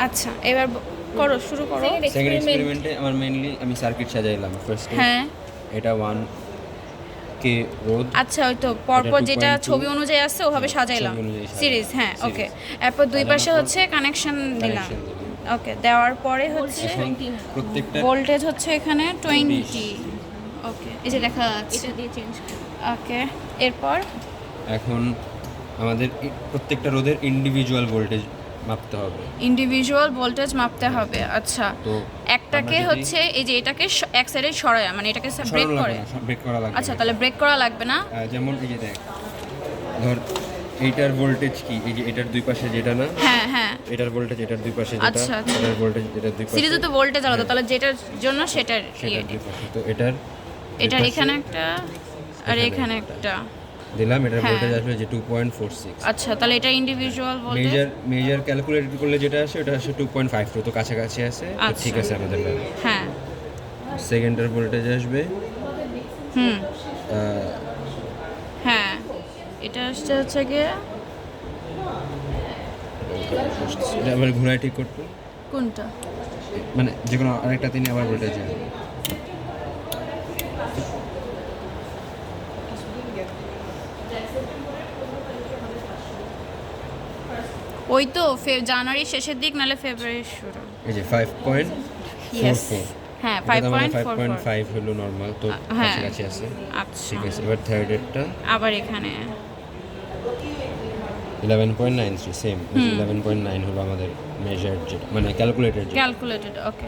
আচ্ছা এবার করো, শুরু করো। সেকেন্ড এক্সপেরিমেন্টে আমার মেইনলি আমি সার্কিট সাজাইলাম ফার্স্টে। হ্যাঁ এটা 1 কে রোদ। আচ্ছা, ওই তো পরপর এটা যেটা 2.2 ছবি অনুযায়ী আছে ওভাবে সাজাইলাম ছবি অনুযায়ী সাজাইলাম। সিরিজ। হ্যাঁ Series। ওকে, এরপর দুই সাজানোর পাশে পর হচ্ছে কানেকশন দিলাম। connection দিলাম। ওকে, দেওয়ার পরে হচ্ছে এখন প্রত্যেকটা ভোল্টেজ হচ্ছে এখানে 20। ওকে, এই যে দেখা যাচ্ছে। এটা দিয়ে চেঞ্জ করো। ওকে, এরপর এখন আমাদের প্রত্যেকটা রোদের ইন্ডিভিজুয়াল ভোল্টেজ মাপতে হবে। ইন্ডিভিজুয়াল ভোল্টেজ মাপতে হবে। আচ্ছা, তো একটাকে আমরা যদি- হচ্ছে এই যে এটাকে এক সাইডে সরায়, মানে এটাকে ব্রেক সরানো করে। লাগবে না, ব্রেক করা লাগবে আচ্ছা, না। তাহলে ব্রেক করা লাগবে না। যেমন এই যে দেখ, ধর এইটার ভোল্টেজ কি, এই যে এটার দুই পাশে যেটা না, হ্যাঁ হ্যাঁ, এটার ভোল্টেজ এটার দুই পাশে যেটা, আচ্ছা, আচ্ছা। এটার ভোল্টেজ এটার দুই পাশে, সিরিজে তো ভোল্টেজ আলাদা, তাহলে যেটার জন্য সেটার সেটার দুই পাশে। তো এটার এটার দুই পাশে এখানে একটা আর এখানে একটা দিলাম, এটার হ্যাঁ। ভোল্টেজ আসবে যে 2.46। আচ্ছা, তাহলে এটা ইন্ডিভিজুয়াল ভোল্টেজ। মেজার ক্যালকুলেট করলে যেটা আসে ওটা আসে 2.52, তো কাছাকাছি আছে, তো আচ্ছা। ঠিক আছে আমাদের লেভেল। হ্যাঁ, সেকেন্ডের ভোল্টেজ আসবে হুম, আহ, হ্যাঁ, এটা আসছে হচ্ছে গিয়ে এটা আবার ঘুরায় ঠিক করতে, কোনটা? মানে যে কোনো আরেকটা তিনি আবার ভোল্টেজ যাবে। ওই তো জানুয়ারির শেষের দিক নাহলে ফেব্রুয়ারির শুরু। এই যে 5.44, হ্যাঁ, এটা তো আমাদের 5.44। 5.5 হলো নর্মাল, তো হ্যাঁ। কাছাকাছি আছে। আচ্ছা, ঠিক আছে, এবার থার্ড এরটা আবার এখানে 11.93, সেম 11.9 হলো আমাদের মেজার, যেটা মানে ক্যালকুলেটেড। ক্যালকুলেটেড। ওকে,